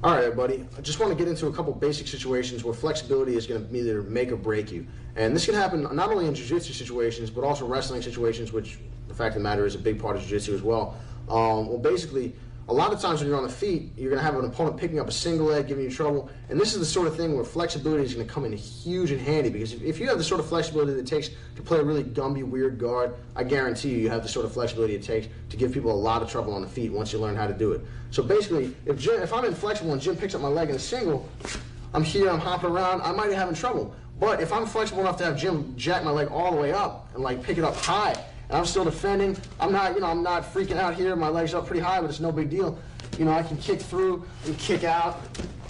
All right, everybody. I just want to get into a couple basic situations where flexibility is going to either make or break you. And this can happen not only in jiu-jitsu situations, but also wrestling situations, which the fact of the matter is a big part of jiu-jitsu as well. Well, basically, a lot of times when you're on the feet, you're going to have an opponent picking up a single leg, giving you trouble. And this is the sort of thing where flexibility is going to come in huge and handy, because if you have the sort of flexibility that it takes to play a really gumby, weird guard, I guarantee you have the sort of flexibility it takes to give people a lot of trouble on the feet once you learn how to do it. So basically, if I'm inflexible and Jim picks up my leg in a single, I'm here, I'm hopping around, I might be having trouble. But if I'm flexible enough to have Jim jack my leg all the way up and like pick it up high, and I'm still defending, I'm not freaking out here, my leg's up pretty high, but it's no big deal. I can kick through and kick out,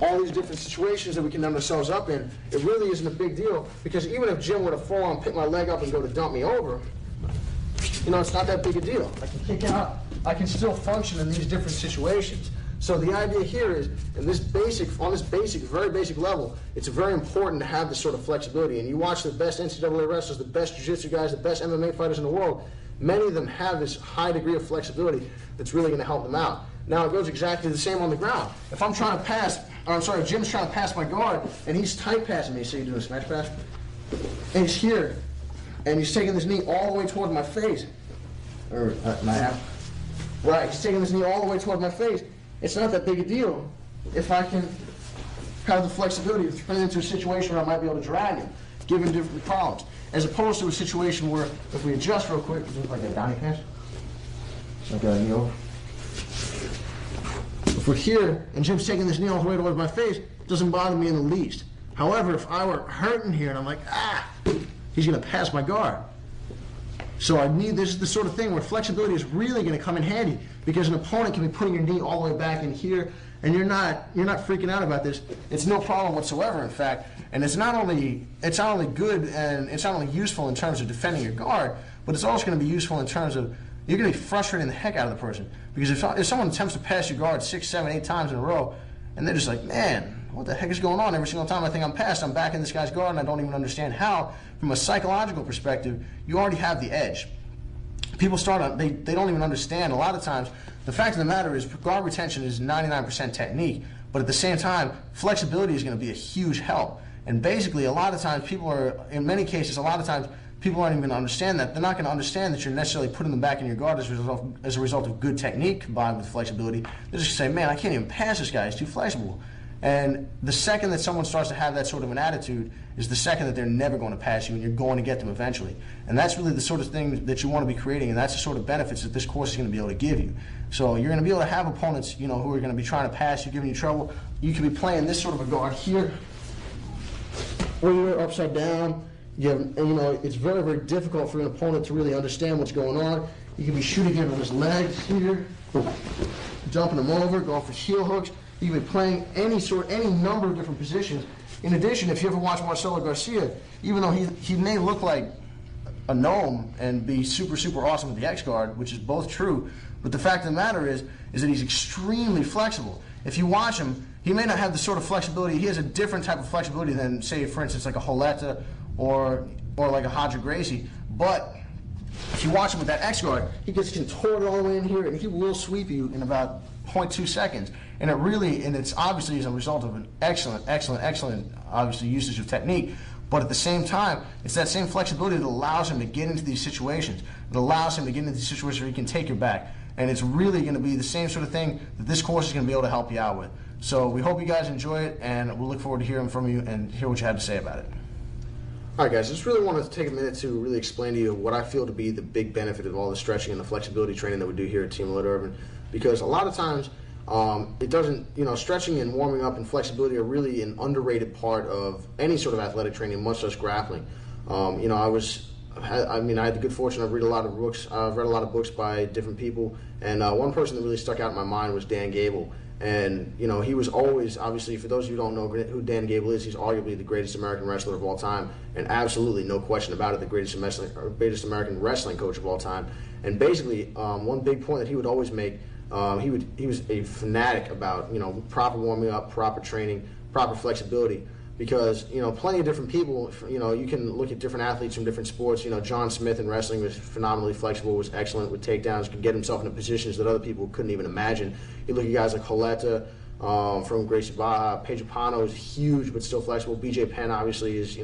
all these different situations that we can end ourselves up in. It really isn't a big deal, because even if Jim were to fall and pick my leg up and go to dump me over, it's not that big a deal. I can kick out, I can still function in these different situations. So the idea here is, on this very basic level, it's very important to have this sort of flexibility. And you watch the best NCAA wrestlers, the best jiu-jitsu guys, the best MMA fighters in the world, many of them have this high degree of flexibility that's really going to help them out. Now, it goes exactly the same on the ground. If I'm trying to pass, if Jim's trying to pass my guard, and he's tight passing me, so you're doing a smash pass, and he's here, and he's taking this knee all the way towards my face, right, he's taking this knee all the way towards my face. It's not that big a deal if I can have the flexibility to turn it into a situation where I might be able to drag him, given different problems, as opposed to a situation where, if we adjust real quick, like a downy pass, like a knee over. If we're here and Jim's taking this knee all the way towards my face, it doesn't bother me in the least. However, if I were hurting here and I'm like, he's going to pass my guard. So this is the sort of thing where flexibility is really going to come in handy, because an opponent can be putting your knee all the way back in here, and you're not freaking out about this. It's no problem whatsoever, in fact. And it's not only good and it's not only useful in terms of defending your guard, but it's also going to be useful in terms of you're going to be frustrating the heck out of the person. Because if someone attempts to pass your guard 6, 7, 8 times in a row, and they're just like, man, what the heck is going on? Every single time I think I'm passed, I'm back in this guy's guard, and I don't even understand how. From a psychological perspective, you already have the edge. People they don't even understand. A lot of times, the fact of the matter is guard retention is 99% technique, but at the same time, flexibility is going to be a huge help. And basically, a lot of times, people aren't even going to understand that. They're not going to understand that you're necessarily putting them back in your guard as a result of good technique combined with flexibility. They're just going to say, man, I can't even pass this guy, he's too flexible. And the second that someone starts to have that sort of an attitude is the second that they're never going to pass you, and you're going to get them eventually. And that's really the sort of thing that you want to be creating, and that's the sort of benefits that this course is going to be able to give you. So you're going to be able to have opponents, who are going to be trying to pass you, giving you trouble. You can be playing this sort of a guard here, where you're upside down. It's very, very difficult for an opponent to really understand what's going on. You can be shooting him on his legs here, dumping him over, going for heel hooks. You can be playing any number of different positions. In addition, if you ever watch Marcelo Garcia, even though he may look like a gnome and be super, super awesome with the X guard, which is both true, but the fact of the matter is that he's extremely flexible. If you watch him, he may not have the sort of flexibility. He has a different type of flexibility than, say, for instance, like a Holetta or like a Hodger Gracie. But if you watch him with that X guard, he gets contorted all the way in here, and he will sweep you in about 0.2 seconds. And it's obviously as a result of an excellent, obviously, usage of technique. But at the same time, it's that same flexibility that allows him to get into these situations. It allows him to get into these situations where he can take your back. And it's really going to be the same sort of thing that this course is going to be able to help you out with. So we hope you guys enjoy it, and we'll look forward to hearing from you and hear what you had to say about it. All right, guys, I just really wanted to take a minute to really explain to you what I feel to be the big benefit of all the stretching and the flexibility training that we do here at Team Elite Urban. Because a lot of times, it doesn't, stretching and warming up and flexibility are really an underrated part of any sort of athletic training, much less grappling. I had the good fortune of reading a lot of books. I've read a lot of books by different people, and one person that really stuck out in my mind was Dan Gable. And, he was always, obviously, for those of you who don't know who Dan Gable is, he's arguably the greatest American wrestler of all time, and absolutely, no question about it, the greatest American wrestling coach of all time. And basically, one big point that he would always make, he was a fanatic about, proper warming up, proper training, proper flexibility. Because, plenty of different people, you can look at different athletes from different sports. John Smith in wrestling was phenomenally flexible, was excellent with takedowns, could get himself into positions that other people couldn't even imagine. You look at guys like Holetta, from Gracie Baja. Pejapano is huge but still flexible. BJ Penn obviously is,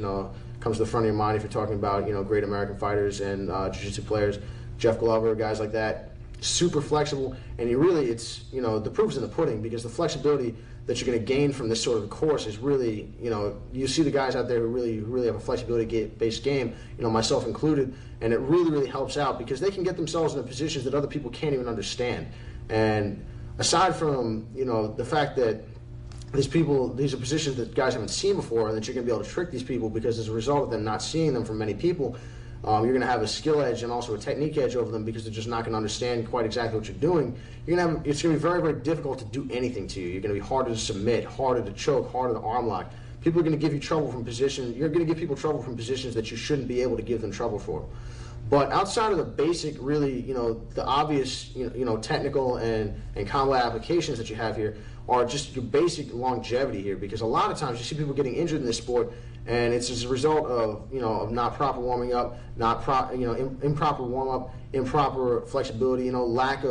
comes to the front of your mind if you're talking about, great American fighters and jiu-jitsu players. Jeff Glover, guys like that, super flexible. And it's, the proof's in the pudding, because the flexibility that you're going to gain from this sort of course is really, you see the guys out there who really have a flexibility-based game, myself included, and it really helps out because they can get themselves into positions that other people can't even understand. And aside from, the fact that these are positions that guys haven't seen before, and that you're going to be able to trick these people, because as a result of them not seeing them from many people, you're going to have a skill edge and also a technique edge over them, because they're just not going to understand quite exactly what you're doing. It's going to be very difficult to do anything to you. You're going to be harder to submit, harder to choke, harder to arm lock. People are going to give you trouble from positions. You're going to give people trouble from positions that you shouldn't be able to give them trouble for. But outside of the basic, really, the obvious, technical and combo applications that you have here are just your basic longevity here, because a lot of times you see people getting injured in this sport, and it's as a result of, of not proper warming up, improper warm up, improper flexibility, lack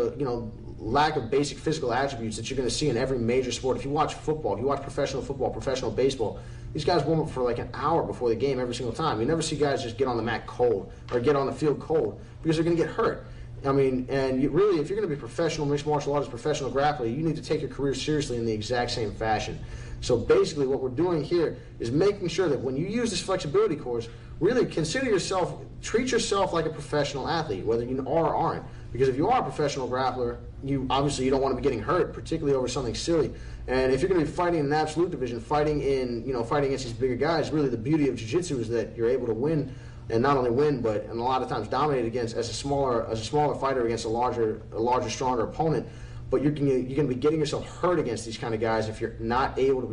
of basic physical attributes that you're going to see in every major sport. If you watch football, if you watch professional football, professional baseball, these guys warm up for like an hour before the game every single time. You never see guys just get on the mat cold or get on the field cold, because they're going to get hurt. And if you're going to be a professional mixed martial artist, professional grappler, you need to take your career seriously in the exact same fashion. So basically what we're doing here is making sure that when you use this flexibility course, really treat yourself like a professional athlete, whether you are or aren't. Because if you are a professional grappler, you don't want to be getting hurt, particularly over something silly. And if you're going to be fighting in an absolute division, fighting against these bigger guys, really the beauty of jiu-jitsu is that you're able to win, and not only win, but and a lot of times dominate against as a smaller fighter against a larger, stronger opponent. But you're going to be getting yourself hurt against these kind of guys if you're not able to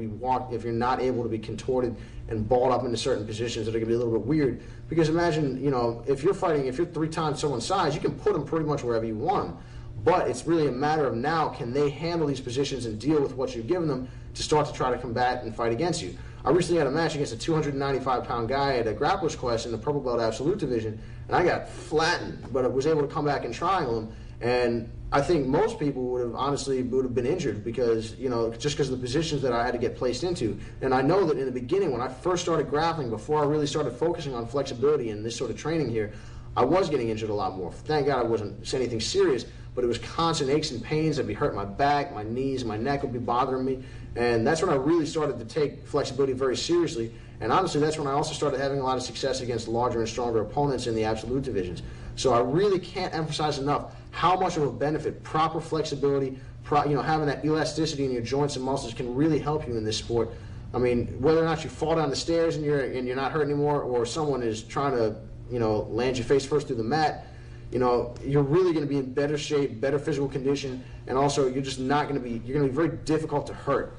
be contorted and balled up into certain positions that are going to be a little bit weird. Because imagine, if you're 3 times someone's size, you can put them pretty much wherever you want them. But it's really a matter of now, can they handle these positions and deal with what you're giving them to start to try to combat and fight against you. I recently had a match against a 295-pound guy at a grapplers class in the purple belt absolute division, and I got flattened, but I was able to come back and triangle him. And I think most people would have been injured because, just because of the positions that I had to get placed into. And I know that in the beginning, when I first started grappling, before I really started focusing on flexibility and this sort of training here, I was getting injured a lot more. Thank God I wasn't anything serious, but it was constant aches and pains. I'd be hurting my back, my knees, my neck would be bothering me. And that's when I really started to take flexibility very seriously. And honestly, that's when I also started having a lot of success against larger and stronger opponents in the absolute divisions. So I really can't emphasize enough how much of a benefit proper flexibility, having that elasticity in your joints and muscles can really help you in this sport. I mean, whether or not you fall down the stairs and you're not hurt anymore, or someone is trying to, land you face first through the mat, you're really going to be in better shape, better physical condition, and also you're going to be very difficult to hurt,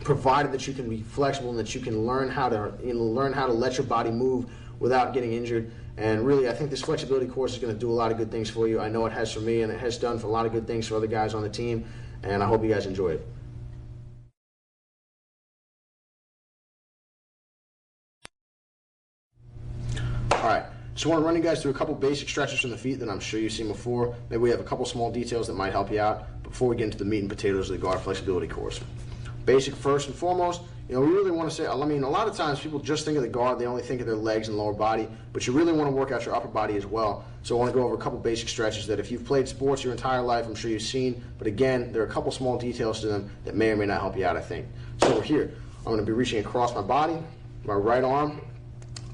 provided that you can be flexible and that you can learn how to let your body move without getting injured. And really, I think this flexibility course is going to do a lot of good things for you. I know it has for me, and it has done for a lot of good things for other guys on the team, and I hope you guys enjoy it. All right, so I want to run you guys through a couple basic stretches from the feet that I'm sure you've seen before. Maybe we have a couple small details that might help you out before we get into the meat and potatoes of the guard flexibility course. Basic first and foremost, we really want to say, a lot of times people just think of the guard, they only think of their legs and lower body, but you really want to work out your upper body as well. So I want to go over a couple basic stretches that if you've played sports your entire life, I'm sure you've seen, but again, there are a couple small details to them that may or may not help you out, I think. So we're here. I'm going to be reaching across my body, my right arm.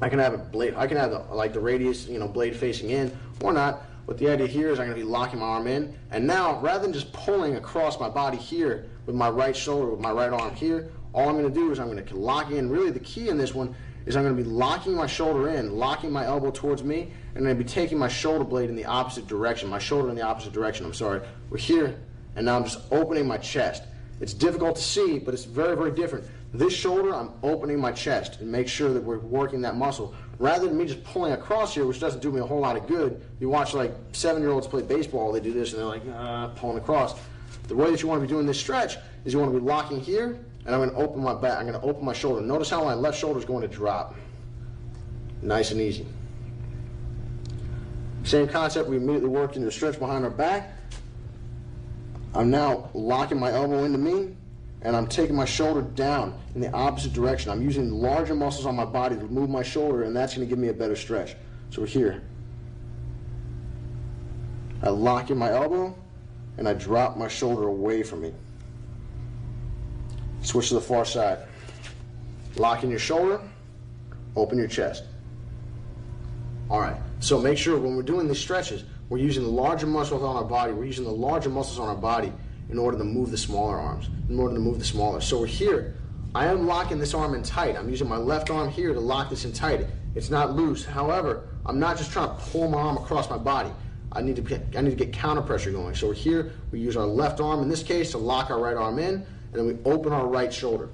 I can have the radius, blade facing in or not. But the idea here is I'm going to be locking my arm in. And now, rather than just pulling across my body here with my right shoulder, with my right arm here, all I'm going to do is I'm going to lock in. Really, the key in this one is I'm going to be locking my shoulder in, locking my elbow towards me, and I'm going to be taking my shoulder blade in the opposite direction, We're here, and now I'm just opening my chest. It's difficult to see, but it's very, very different. This shoulder, I'm opening my chest and make sure that we're working that muscle. Rather than me just pulling across here, which doesn't do me a whole lot of good. You watch like 7-year-olds play baseball, they do this and they're like, pulling across. The way that you want to be doing this stretch is you want to be locking here, and I'm going to open my back, I'm going to open my shoulder. Notice how my left shoulder is going to drop. Nice and easy. Same concept, we immediately worked into a stretch behind our back. I'm now locking my elbow into me, and I'm taking my shoulder down in the opposite direction. I'm using larger muscles on my body to move my shoulder, and that's going to give me a better stretch. So we're here. I lock in my elbow, and I drop my shoulder away from me. Switch to the far side. Lock in your shoulder, open your chest. All right, so make sure when we're doing these stretches, we're using the larger muscles on our body. We're using the larger muscles on our body in order to move the smaller arms, in order to move the smaller. So we're here. I am locking this arm in tight. I'm using my left arm here to lock this in tight. It's not loose. However, I'm not just trying to pull my arm across my body. I need to get counter pressure going. So we're here. We use our left arm in this case to lock our right arm in, and then we open our right shoulder.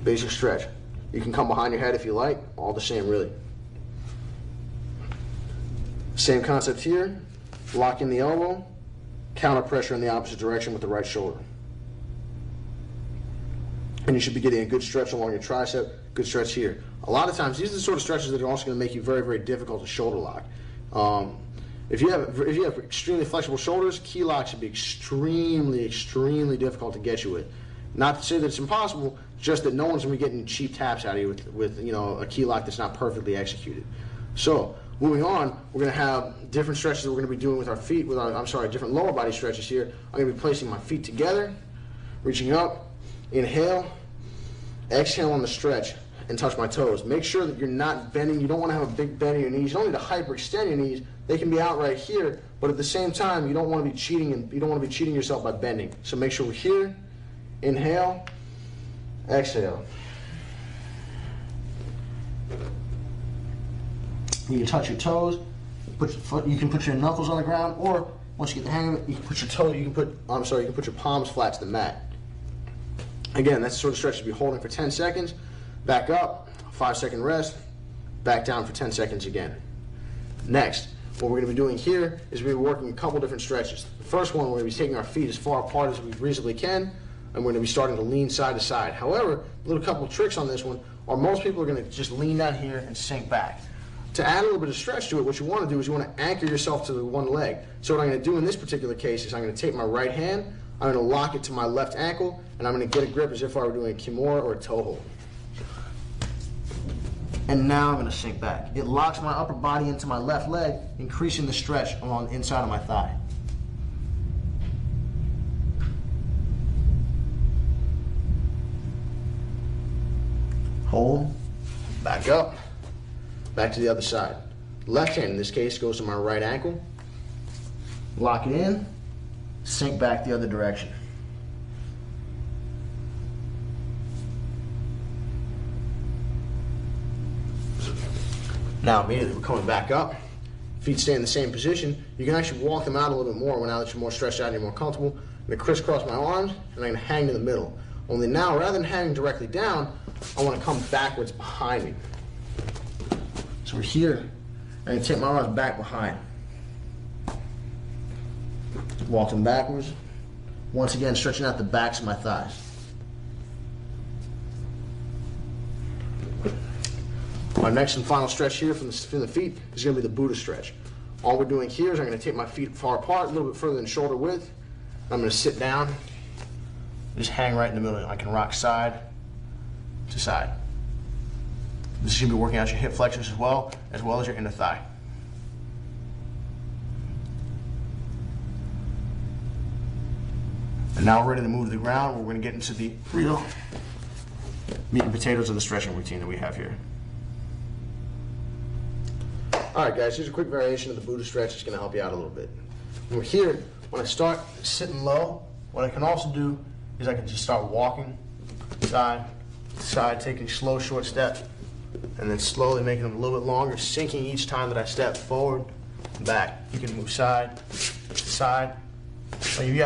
Basic stretch. You can come behind your head if you like. All the same, really. Same concept here. Lock in the elbow. Counter pressure in the opposite direction with the right shoulder. And you should be getting a good stretch along your tricep. Good stretch here. A lot of times, these are the sort of stretches that are also going to make you very, very difficult to shoulder lock. If you have extremely flexible shoulders, key lock should be extremely, extremely difficult to get you with. Not to say that it's impossible, just that no one's going to be getting cheap taps out of you with a key lock that's not perfectly executed. So moving on, we're going to have different stretches that we're going to be doing with our feet. Different lower body stretches here. I'm going to be placing my feet together, reaching up, inhale, exhale on the stretch, and touch my toes. Make sure that you're not bending. You don't want to have a big bend in your knees. You don't need to hyperextend your knees. They can be out right here, but at the same time, you don't want to be cheating, and you don't want to be cheating yourself by bending. So make sure we're here. Inhale, exhale. You can touch your toes. You can put your knuckles on the ground, or once you get the hang of it, you can put your you can put your palms flat to the mat. Again, that's the sort of stretch you'll be holding for 10 seconds. Back up, 5-second rest. Back down for 10 seconds again. Next, what we're going to be doing here is we're working a couple different stretches. The first one, we're going to be taking our feet as far apart as we reasonably can, and we're going to be starting to lean side to side. However, a little couple of tricks on this one are most people are going to just lean down here and sink back. To add a little bit of stretch to it, what you want to do is you want to anchor yourself to the one leg. So what I'm going to do in this particular case is I'm going to take my right hand, I'm going to lock it to my left ankle, and I'm going to get a grip as if I were doing a kimura or a toe hold. And now I'm going to sink back. It locks my upper body into my left leg, increasing the stretch along the inside of my thigh. Hold, back up, back to the other side. Left hand in this case goes to my right ankle, lock it in, sink back the other direction. Now immediately we're coming back up, feet stay in the same position. You can actually walk them out a little bit more now that you're more stretched out and you're more comfortable. I'm going to crisscross my arms and I'm going to hang to the middle. Only now, rather than hanging directly down, I want to come backwards behind me. So we're here, I'm going to take my arms back behind. Walking backwards. Once again, stretching out the backs of my thighs. Our next and final stretch here from the feet is going to be the Buddha stretch. All we're doing here is I'm going to take my feet far apart, a little bit further than shoulder width. I'm going to sit down, just hang right in the middle. I can rock side to side. This is going to be working out your hip flexors as well as your inner thigh. And now we're ready to move to the ground. We're going to get into the real meat and potatoes of the stretching routine that we have here. All right, guys, here's a quick variation of the Buddha stretch. It's going to help you out a little bit. When we're here, when I start sitting low, what I can also do is I can just start walking side to side, taking slow, short steps, and then slowly making them a little bit longer, sinking each time that I step forward and back. You can move side to side. Like, have you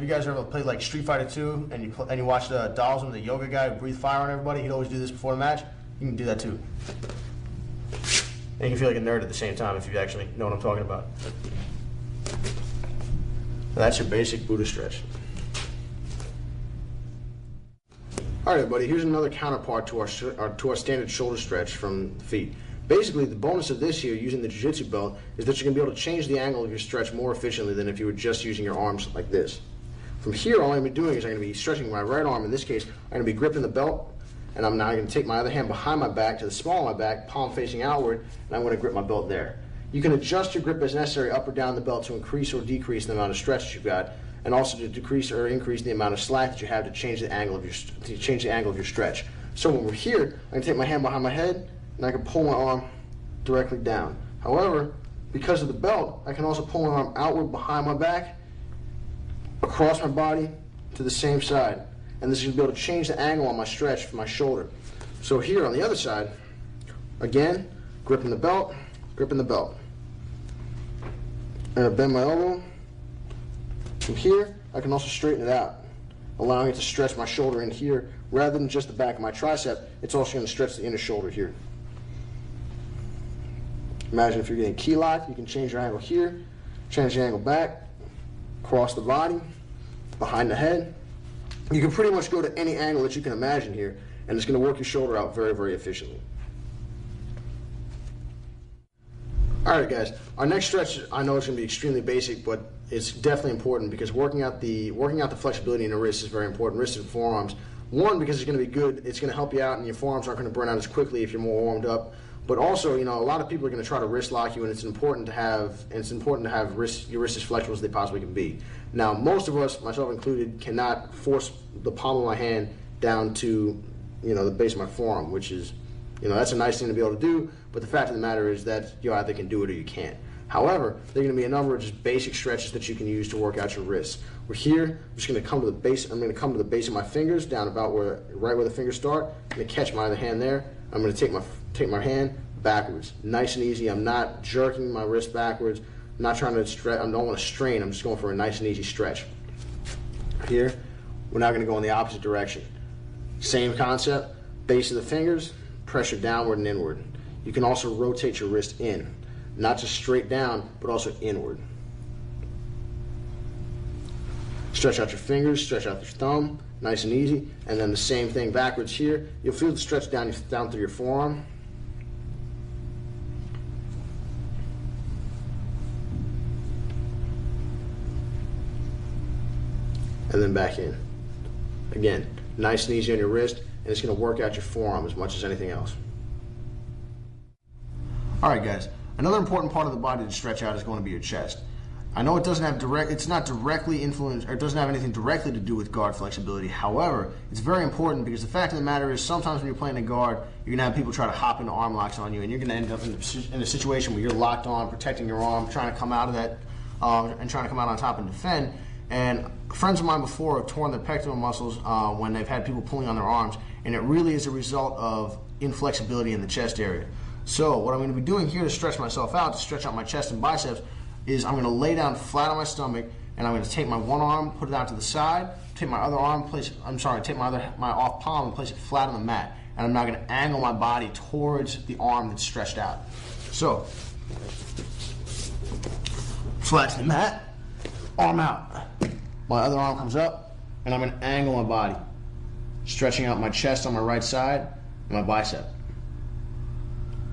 guys ever played like Street Fighter 2 and you watched Dolls and the yoga guy who breathed fire on everybody? He'd always do this before the match. You can do that too. And you can feel like a nerd at the same time if you actually know what I'm talking about. And that's your basic Buddha stretch. All right, everybody, here's another counterpart to our standard shoulder stretch from the feet. Basically, the bonus of this here, using the jiu-jitsu belt, is that you're going to be able to change the angle of your stretch more efficiently than if you were just using your arms like this. From here, all I'm going to be doing is I'm going to be stretching my right arm. In this case, I'm going to be gripping the belt, and I'm now going to take my other hand behind my back to the small of my back, palm facing outward, and I'm going to grip my belt there. You can adjust your grip as necessary up or down the belt to increase or decrease the amount of stretch that you've got, and also to decrease or increase the amount of slack that you have to change the angle of your stretch. So when we're here, I can take my hand behind my head, and I can pull my arm directly down. However, because of the belt, I can also pull my arm outward behind my back, across my body to the same side. And this is going to be able to change the angle on my stretch for my shoulder. So here on the other side, again, gripping the belt, gripping the belt. And I bend my elbow. From here, I can also straighten it out, allowing it to stretch my shoulder in here rather than just the back of my tricep. It's also going to stretch the inner shoulder here. Imagine if you're getting key lock, you can change your angle here, change the angle back, across the body, behind the head. You can pretty much go to any angle that you can imagine here, and it's going to work your shoulder out very, very efficiently. Alright guys, our next stretch, I know it's going to be extremely basic, but it's definitely important because working out the flexibility in the wrists is very important, wrists and forearms. One, because it's going to be good, it's going to help you out and your forearms aren't going to burn out as quickly if you're more warmed up. But also, you know, a lot of people are going to try to wrist lock you, and it's important to have your wrists as flexible as they possibly can be. Now, most of us, myself included, cannot force the palm of my hand down to, you know, the base of my forearm, which is, you know, that's a nice thing to be able to do. But the fact of the matter is that you either can do it or you can't. However, there are going to be a number of just basic stretches that you can use to work out your wrists. We're here. I'm just going to come to the base. I'm going to come to the base of my fingers, down about right where the fingers start. I'm going to catch my other hand there. I'm going to take my hand backwards, nice and easy. I'm not jerking my wrist backwards. I'm not trying to stretch. I don't want to strain. I'm just going for a nice and easy stretch. Here, we're now going to go in the opposite direction. Same concept. Base of the fingers, pressure downward and inward. You can also rotate your wrist in, not just straight down, but also inward. Stretch out your fingers, stretch out your thumb, nice and easy. And then the same thing backwards here. You'll feel the stretch down through your forearm. And then back in. Again, nice and easy on your wrist, and it's going to work out your forearm as much as anything else. Alright guys, another important part of the body to stretch out is going to be your chest. I know it's not directly influenced, or it doesn't have anything directly to do with guard flexibility. However, it's very important because the fact of the matter is sometimes when you're playing a guard, you're going to have people try to hop into arm locks on you, and you're going to end up in a situation where you're locked on, protecting your arm, trying to come out of that, and trying to come out on top and defend. And friends of mine before have torn their pectoral muscles when they've had people pulling on their arms, and it really is a result of inflexibility in the chest area. So what I'm going to be doing here to stretch myself out, to stretch out my chest and biceps, is I'm going to lay down flat on my stomach, and I'm going to take my one arm, put it out to the side, take my other arm, take my off palm and place it flat on the mat. And I'm now going to angle my body towards the arm that's stretched out. So, flat to the mat, arm out. My other arm comes up, and I'm going to angle my body, stretching out my chest on my right side and my bicep.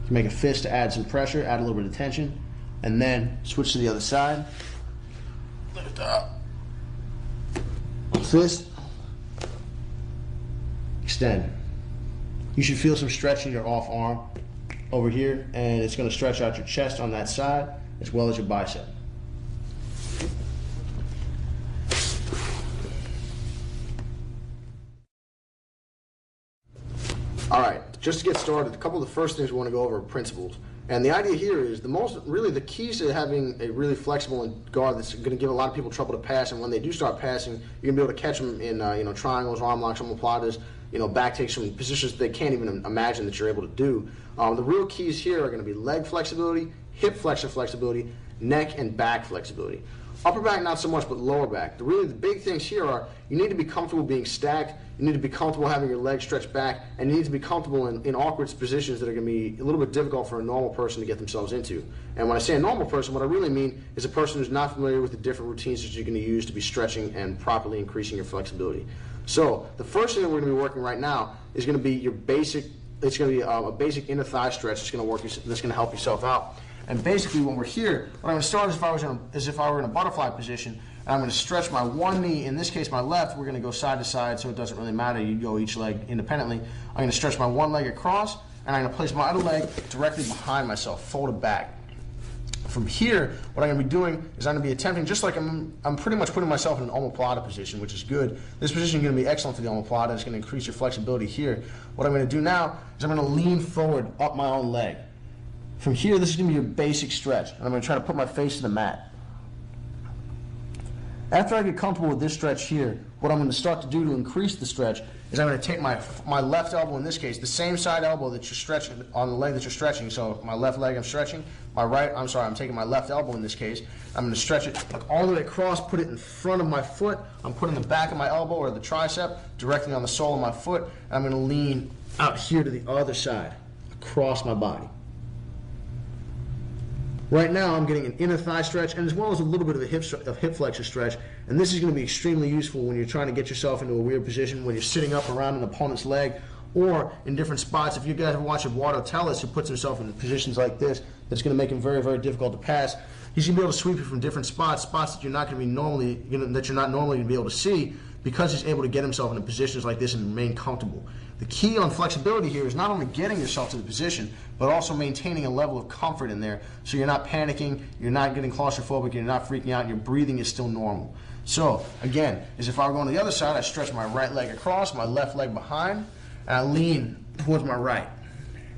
You can make a fist to add some pressure, add a little bit of tension, and then switch to the other side. Lift up. Fist. Extend. You should feel some stretch in your off arm over here, and it's going to stretch out your chest on that side as well as your bicep. Alright, just to get started, a couple of the first things we want to go over are principles. And the idea here is the keys to having a really flexible guard that's going to give a lot of people trouble to pass, and when they do start passing, you're going to be able to catch them in triangles, arm locks, omoplatas, back takes from positions that they can't even imagine that you're able to do. The real keys here are going to be leg flexibility, hip flexor flexibility, neck and back flexibility. Upper back not so much, but lower back. The big things here are you need to be comfortable being stacked, you need to be comfortable having your legs stretched back, and you need to be comfortable in awkward positions that are going to be a little bit difficult for a normal person to get themselves into. And when I say a normal person, what I really mean is a person who's not familiar with the different routines that you're going to use to be stretching and properly increasing your flexibility. So the first thing that we're going to be working right now is going to be your basic it's going to be a basic inner thigh stretch that's going to work. That's going to help yourself out. And basically, when we're here, what I'm going to start as if I were in a butterfly position, and I'm going to stretch my one knee. In this case, my left. We're going to go side to side, so it doesn't really matter. You go each leg independently. I'm going to stretch my one leg across, and I'm going to place my other leg directly behind myself, folded back. From here, what I'm going to be doing is I'm going to be attempting, just like I'm pretty much putting myself in an omoplata position, which is good. This position is going to be excellent for the omoplata. It's going to increase your flexibility here. What I'm going to do now is I'm going to lean forward up my own leg. From here, this is going to be a basic stretch, and I'm going to try to put my face to the mat. After I get comfortable with this stretch here, what I'm going to start to do to increase the stretch is I'm going to take my left elbow, in this case, the same side elbow that you're stretching on the leg that you're stretching. So my left leg I'm stretching, I'm taking my left elbow in this case. I'm going to stretch it like all the way across, put it in front of my foot. I'm putting the back of my elbow or the tricep directly on the sole of my foot, and I'm going to lean out here to the other side, across my body. Right now, I'm getting an inner thigh stretch, and as well as a little bit of a hip flexor stretch. And this is going to be extremely useful when you're trying to get yourself into a weird position, when you're sitting up around an opponent's leg, or in different spots. If you guys have watched Eduardo Tellez, who puts himself in positions like this, that's going to make him very, very difficult to pass. He's going to be able to sweep you from different spots that you're not going to be normally, that you're not normally going to be able to see, because he's able to get himself into positions like this and remain comfortable. The key on flexibility here is not only getting yourself to the position, but also maintaining a level of comfort in there, so you're not panicking, you're not getting claustrophobic, you're not freaking out, and your breathing is still normal. So, again, as if I were going to the other side, I stretch my right leg across, my left leg behind, and I lean towards my right.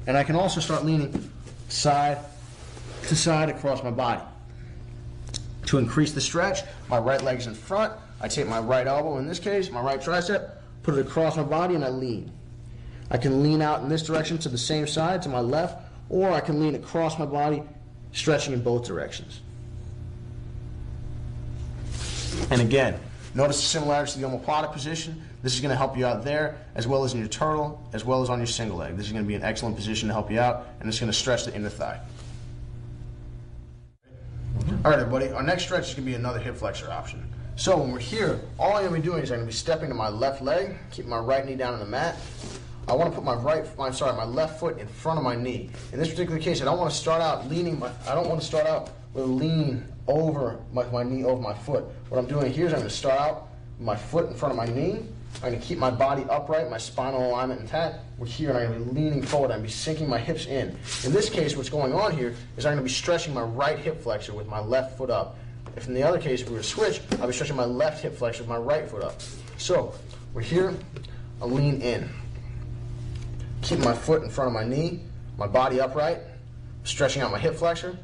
And I can also start leaning side to side across my body. To increase the stretch, my right leg is in front. I take my right elbow, in this case, my right tricep, put it across my body, and I lean. I can lean out in this direction to the same side, to my left, or I can lean across my body, stretching in both directions. And again, notice the similarities to the omoplata position. This is going to help you out there, as well as in your turtle, as well as on your single leg. This is going to be an excellent position to help you out, and it's going to stretch the inner thigh. All right, everybody, our next stretch is going to be another hip flexor option. So when we're here, all I'm going to be doing is I'm going to be stepping to my left leg, keep my right knee down on the mat. I want to put my left foot in front of my knee. In this particular case, I don't want to start out with a lean over my knee over my foot. What I'm doing here is I'm going to start out with my foot in front of my knee. I'm going to keep my body upright, my spinal alignment intact. We're here, and I'm going to be leaning forward. I'm going to be sinking my hips in. In this case, what's going on here is I'm going to be stretching my right hip flexor with my left foot up. If in the other case, if we were to switch, I'll be stretching my left hip flexor with my right foot up. So, we're here, I lean in. Keep my foot in front of my knee, my body upright, stretching out my hip flexor,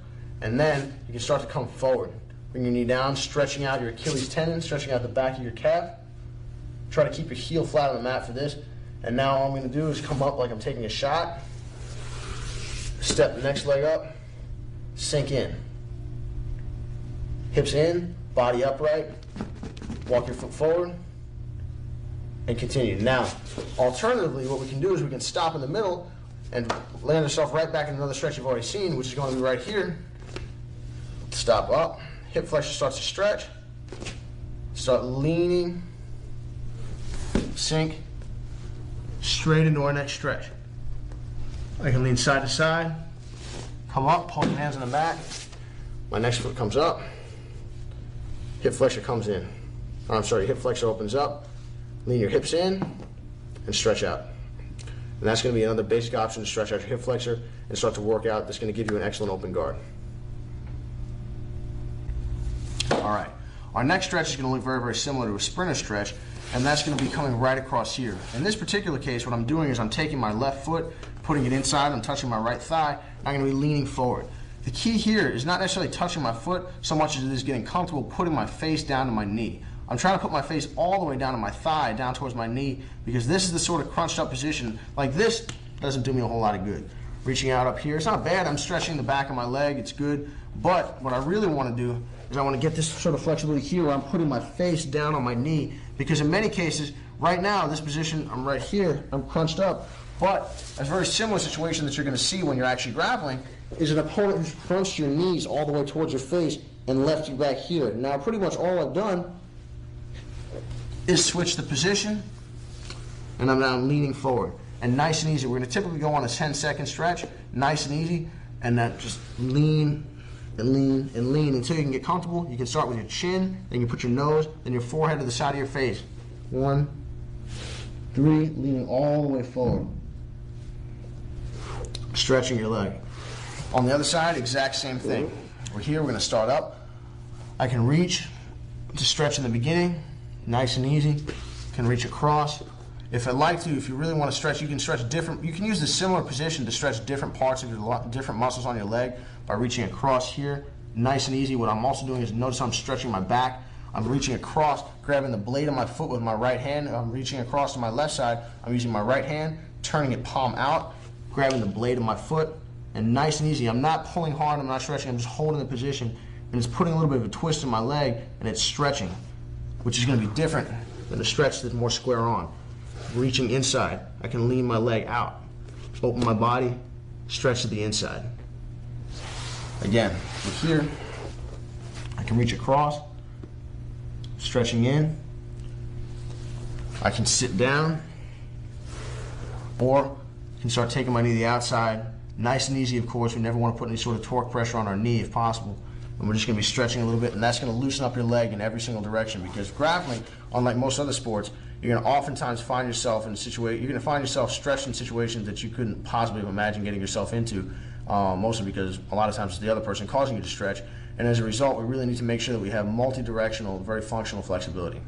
and then you can start to come forward. Bring your knee down, stretching out your Achilles tendon, stretching out the back of your calf. Try to keep your heel flat on the mat for this. And now all I'm going to do is come up like I'm taking a shot, step the next leg up, sink in. Hips in, body upright, walk your foot forward, and continue. Now, alternatively, what we can do is we can stop in the middle and land ourselves right back in another stretch you've already seen, which is going to be right here. Stop up, hip flexor starts to stretch, start leaning, sink, straight into our next stretch. I can lean side to side, come up, hold your hands on the mat, my next foot comes up, hip flexor comes in. Hip flexor opens up, lean your hips in, and stretch out. And that's going to be another basic option to stretch out your hip flexor and start to work out. That's going to give you an excellent open guard. All right, our next stretch is going to look very, very similar to a sprinter stretch, and that's going to be coming right across here. In this particular case, what I'm doing is I'm taking my left foot, putting it inside, I'm touching my right thigh, and I'm going to be leaning forward. The key here is not necessarily touching my foot so much as it is getting comfortable putting my face down to my knee. I'm trying to put my face all the way down to my thigh, down towards my knee, because this is the sort of crunched up position. Like this doesn't do me a whole lot of good. Reaching out up here, it's not bad. I'm stretching the back of my leg, it's good. But what I really want to do is I want to get this sort of flexibility here where I'm putting my face down on my knee, because in many cases, right now, this position, I'm right here, I'm crunched up. But a very similar situation that you're going to see when you're actually grappling is an opponent who's crunched your knees all the way towards your face and left you back here. Now, pretty much all I've done is switch the position, and I'm now leaning forward. and nice and easy. We're going to typically go on a 10-second stretch, nice and easy, and then just lean and lean and lean until you can get comfortable. You can start with your chin, then you put your nose, then your forehead to the side of your face. 1, 3, leaning all the way forward. Stretching your leg. On the other side, exact same thing. We're here, we're going to start up. I can reach to stretch in the beginning, nice and easy. Can reach across. If I'd like to, if you really want to stretch, you can stretch different, you can use the similar position to stretch different parts of your, different muscles on your leg by reaching across here, nice and easy. What I'm also doing is notice I'm stretching my back. I'm reaching across, grabbing the blade of my foot with my right hand. I'm reaching across to my left side. I'm using my right hand, turning it palm out, grabbing the blade of my foot, and nice and easy. I'm not pulling hard, I'm not stretching, I'm just holding the position, and it's putting a little bit of a twist in my leg, and it's stretching, which is going to be different than the stretch that's more square on. Reaching inside, I can lean my leg out, open my body, stretch to the inside. Again, we're here, I can reach across, stretching in, I can sit down, or I can start taking my knee to the outside, nice and easy of course. We never want to put any sort of torque pressure on our knee if possible. And we're just going to be stretching a little bit, and that's going to loosen up your leg in every single direction, because grappling, unlike most other sports, you're going to oftentimes find yourself in a situation, you're going to find yourself stretched in situations that you couldn't possibly imagine getting yourself into, mostly because a lot of times it's the other person causing you to stretch, and as a result, we really need to make sure that we have multi-directional, very functional flexibility.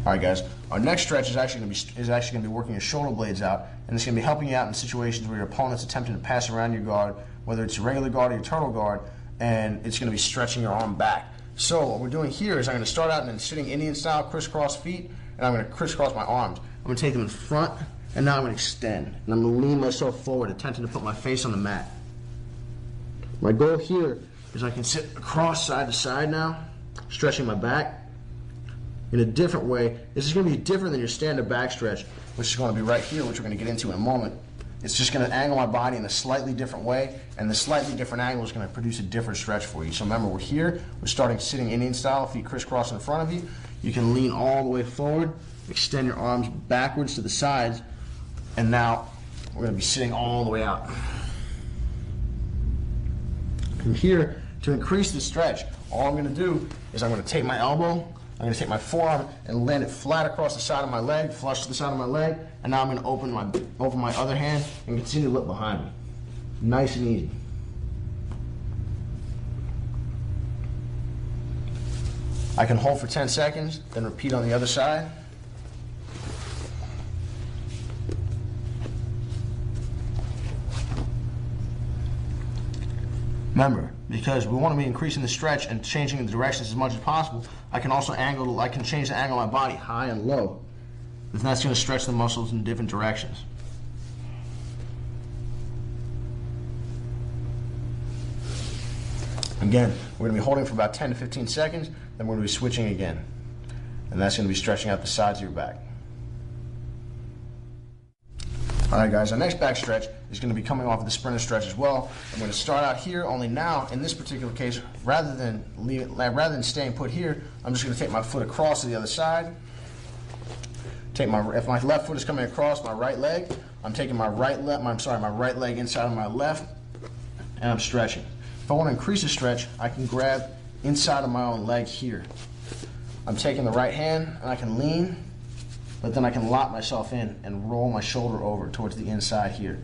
All right, guys, our next stretch is actually going to be working your shoulder blades out, and it's going to be helping you out in situations where your opponent's attempting to pass around your guard, whether it's a regular guard or your turtle guard, and it's going to be stretching your arm back. So what we're doing here is I'm going to start out in sitting Indian style, crisscross feet, and I'm going to crisscross my arms. I'm going to take them in front, and now I'm going to extend, and I'm going to lean myself forward, attempting to put my face on the mat. My goal here is I can sit across side to side now, stretching my back in a different way. This is going to be different than your standard back stretch, which is going to be right here, which we're going to get into in a moment. It's just going to angle my body in a slightly different way, and the slightly different angle is going to produce a different stretch for you. So remember, we're here, we're starting sitting Indian style, feet crisscross in front of you. You can lean all the way forward, extend your arms backwards to the sides, and now we're going to be sitting all the way out. From here, to increase the stretch, all I'm going to do is I'm going to take my elbow, I'm going to take my forearm and land it flat across the side of my leg, flush to the side of my leg, and now I'm going to open my other hand and continue to look behind me. Nice and easy. I can hold for 10 seconds, then repeat on the other side. Remember, because we want to be increasing the stretch and changing the directions as much as possible, I can change the angle of my body high and low. And that's going to stretch the muscles in different directions. Again, we're going to be holding for about 10 to 15 seconds, then we're going to be switching again. And that's going to be stretching out the sides of your back. All right, guys, our next back stretch is going to be coming off of the sprinter stretch as well. I'm going to start out here, only now, in this particular case, rather than staying put here, I'm just going to take my foot across to the other side. If my left foot is coming across my right leg, I'm taking my right leg inside of my left, and I'm stretching. If I want to increase the stretch, I can grab inside of my own leg here. I'm taking the right hand, and I can lean, but then I can lock myself in and roll my shoulder over towards the inside here.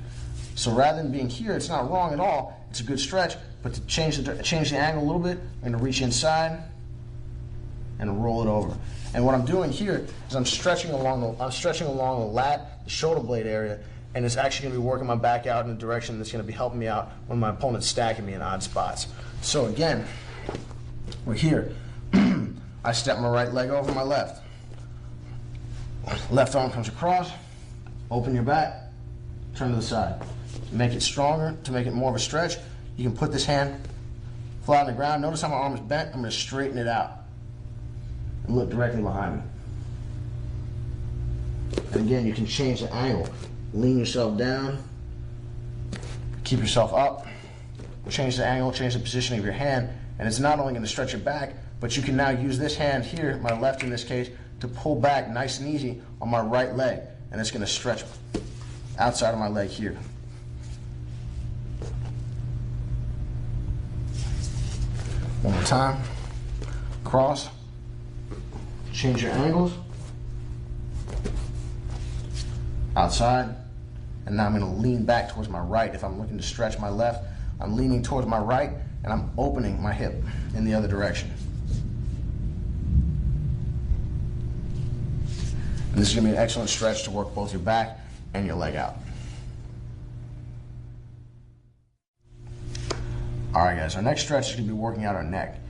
So rather than being here, it's not wrong at all. It's a good stretch, but to change the angle a little bit, I'm going to reach inside and roll it over. And what I'm doing here is I'm stretching along the lat, the shoulder blade area, and it's actually going to be working my back out in a direction that's going to be helping me out when my opponent's stacking me in odd spots. So again, we're here. I step my right leg over my left. Left arm comes across, open your back, turn to the side. To make it stronger, to make it more of a stretch, you can put this hand flat on the ground. Notice how my arm is bent. I'm going to straighten it out and look directly behind me. And again, you can change the angle. Lean yourself down, keep yourself up, change the angle, change the positioning of your hand, and it's not only going to stretch your back, but you can now use this hand here, my left in this case, to pull back nice and easy on my right leg. and it's going to stretch outside of my leg here. One more time. Cross. Change your angles. Outside. And now I'm going to lean back towards my right. If I'm looking to stretch my left, I'm leaning towards my right and I'm opening my hip in the other direction. And this is going to be an excellent stretch to work both your back and your leg out. All right, guys, our next stretch is going to be working out our neck.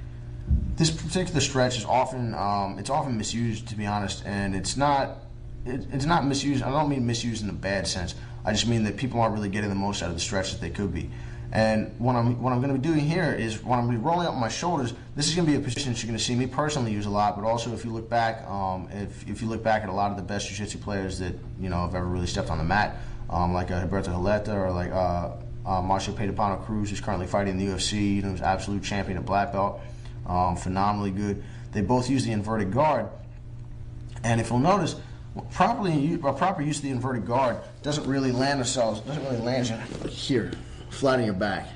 This particular stretch is often misused, to be honest, and it's not misused. I don't mean misused in a bad sense. I just mean that people aren't really getting the most out of the stretch that they could be. And what I'm going to be doing here is when I'm going to be rolling up my shoulders, this is going to be a position that you're going to see me personally use a lot, but also if you look back, if you look back at a lot of the best jiu-jitsu players that have ever really stepped on the mat, like Roberto Hileta or like Marcio Pedapano Cruz, who's currently fighting in the UFC, who's absolute champion at black belt, phenomenally good. They both use the inverted guard, and if you'll notice, proper use of the inverted guard doesn't really land you here, flat on your back.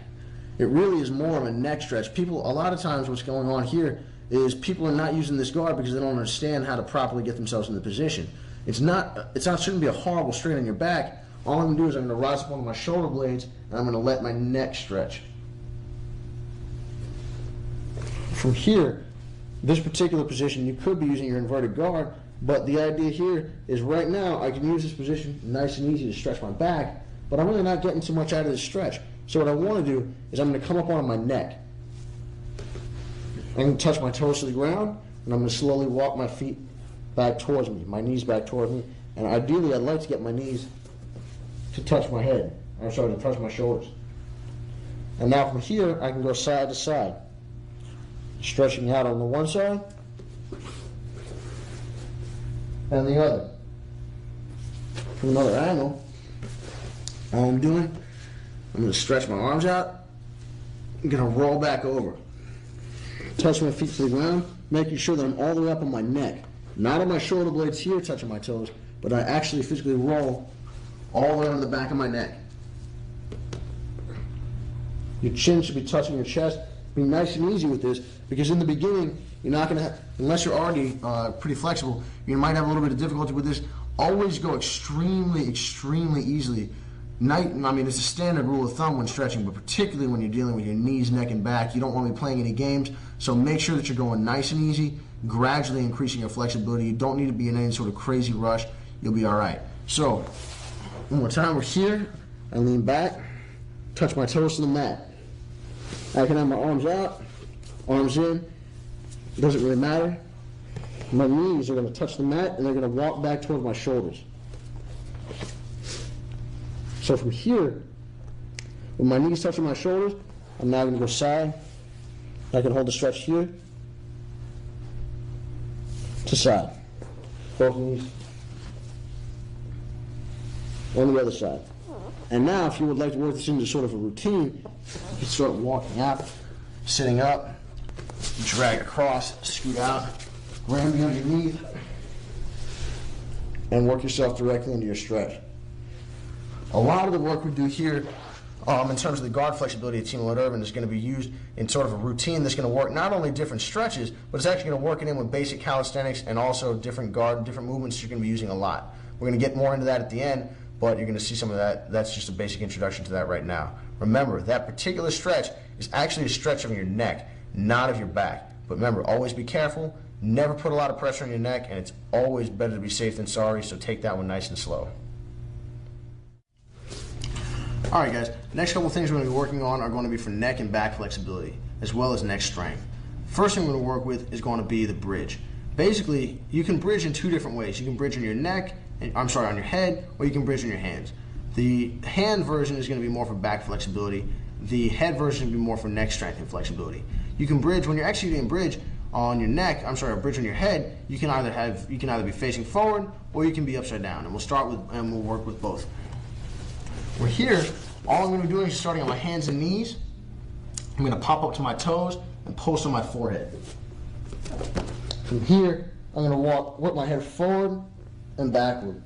It really is more of a neck stretch. A lot of times what's going on here is people are not using this guard because they don't understand how to properly get themselves in the position. It shouldn't be a horrible strain on your back. All I'm going to do is I'm going to rise up onto my shoulder blades and I'm going to let my neck stretch. From here, this particular position, you could be using your inverted guard, but the idea here is right now I can use this position nice and easy to stretch my back, but I'm really not getting too much out of this stretch. So what I want to do is I'm going to come up on my neck. I'm going to touch my toes to the ground, and I'm going to slowly walk my feet back towards me, my knees back towards me, and ideally I'd like to get my knees to touch my head. I'm sorry, to touch my shoulders. And now from here, I can go side to side, stretching out on the one side and the other. From another angle, all I'm doing, I'm going to stretch my arms out. I'm going to roll back over, touch my feet to the ground, making sure that I'm all the way up on my neck, not on my shoulder blades here touching my toes, but I actually physically roll all the way onto the back of my neck. Your chin should be touching your chest. Be nice and easy with this, because in the beginning, you're not going to have, unless you're already pretty flexible, you might have a little bit of difficulty with this. Always go extremely, extremely easily. It's a standard rule of thumb when stretching, but particularly when you're dealing with your knees, neck, and back, you don't want to be playing any games. So make sure that you're going nice and easy, gradually increasing your flexibility. You don't need to be in any sort of crazy rush. You'll be all right. So, one more time, we're here. I lean back, touch my toes to the mat. I can have my arms out, arms in. It doesn't really matter. My knees are going to touch the mat, and they're going to walk back towards my shoulders. So from here, with my knees touching my shoulders, I'm now going to go side. I can hold the stretch here to side. Both knees. On the other side. And now, if you would like to work this into sort of a routine, you can start walking out, sitting up, drag across, scoot out, ram me underneath, and work yourself directly into your stretch. A lot of the work we do here in terms of the guard flexibility at Team Alert Urban is going to be used in sort of a routine that's going to work not only different stretches, but it's actually going to work it in with basic calisthenics and also different movements you're going to be using a lot. We're going to get more into that at the end, but you're going to see some of that. That's just a basic introduction to that right now. Remember, that particular stretch is actually a stretch of your neck, not of your back. But remember, always be careful. Never put a lot of pressure on your neck, and it's always better to be safe than sorry, so take that one nice and slow. All right, guys, next couple of things we're going to be working on are going to be for neck and back flexibility, as well as neck strength. First thing we're going to work with is going to be the bridge. Basically, you can bridge in two different ways. You can bridge on your neck, on your head, or you can bridge on your hands. The hand version is going to be more for back flexibility. The head version will be more for neck strength and flexibility. You can bridge, when you're executing a bridge on your neck, a bridge on your head, you can either be facing forward or you can be upside down. And we'll work with both. We're here, all I'm going to be doing is starting on my hands and knees. I'm going to pop up to my toes and post on my forehead. From here, I'm going to work my head forward and backward.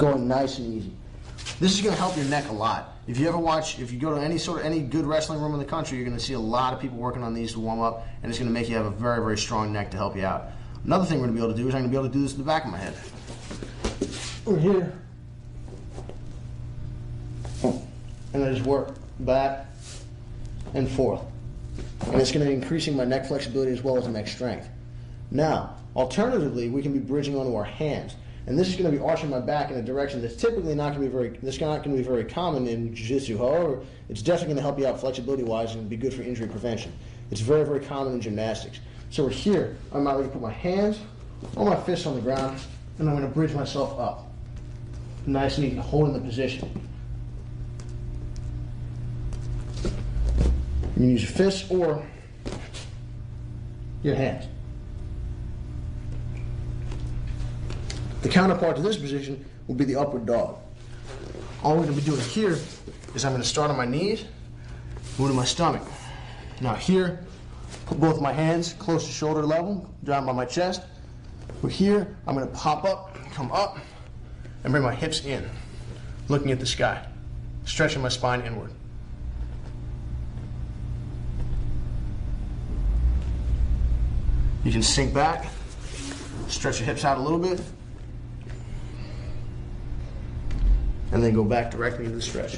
Going nice and easy. This is going to help your neck a lot. If you go to any good wrestling room in the country, you're going to see a lot of people working on these to warm up, and it's going to make you have a very, very strong neck to help you out. Another thing we're going to be able to do is I'm going to be able to do this to the back of my head. Over here. And I just work back and forth. And it's going to be increasing my neck flexibility as well as neck strength. Now, alternatively, we can be bridging onto our hands. And this is going to be arching my back in a direction that's typically not going to be very common in jiu-jitsu. However, it's definitely going to help you out flexibility-wise and be good for injury prevention. It's very, very common in gymnastics. So we're here. I'm now going to put my hands or my fists on the ground, and I'm going to bridge myself up. Nice and easy, holding the position. You can use your fists or your hands. The counterpart to this position will be the upward dog. All we're going to be doing here is I'm going to start on my knees, move to my stomach. Now here, put both my hands close to shoulder level, down by my chest. We're here, I'm going to pop up, come up, and bring my hips in, looking at the sky, stretching my spine inward. You can sink back, stretch your hips out a little bit, and then go back directly into the stretch.